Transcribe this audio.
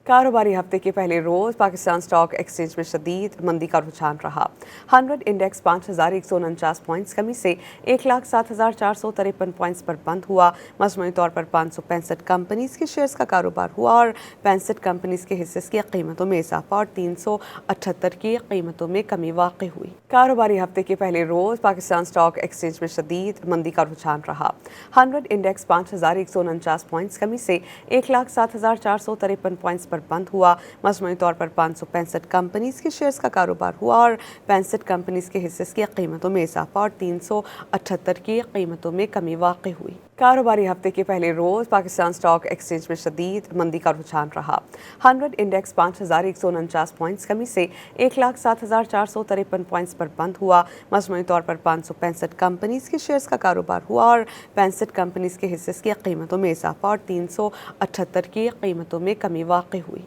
کاروباری ہفتے کے پہلے روز پاکستان اسٹاک ایکسچینج میں شدید مندی کا رجحان رہا۔ 100 انڈیکس 5149 پوائنٹس کمی سے 1,07,453 پوائنٹس پر بند ہوا۔ مجموعی طور پر 565 کمپنیز کے شیئرز کا کاروبار ہوا اور 65 کمپنیز کے حصص کی قیمتوں میں اضافہ اور 378 کی قیمتوں میں کمی واقع ہوئی۔ کاروباری ہفتے کے پہلے روز پاکستان اسٹاک ایکسچینج میں شدید مندی کا رجحان رہا۔ 100 انڈیکس 5149 پوائنٹس کمی سے 1,07,453 پوائنٹس پر بند ہوا۔ مجموعی طور پر 565 کمپنیز کے شیئرز کا کاروبار ہوا اور 65 کمپنیز کے حصص کی قیمتوں میں اضافہ اور 378 کی قیمتوں میں کمی واقع ہوئی۔ کاروباری ہفتے کے پہلے روز پاکستان اسٹاک ایکسچینج میں شدید مندی کا رجحان رہا۔ 100 انڈیکس 5149 پوائنٹس کمی سے 1,07,453 پوائنٹس پر بند ہوا۔ مجموعی طور پر 565 کمپنیز کے شیئرز کا کاروبار ہوا اور 65 کمپنیز کے حصص کی قیمتوں میں اضافہ اور 378 کی قیمتوں میں کمی واقع ہوئی۔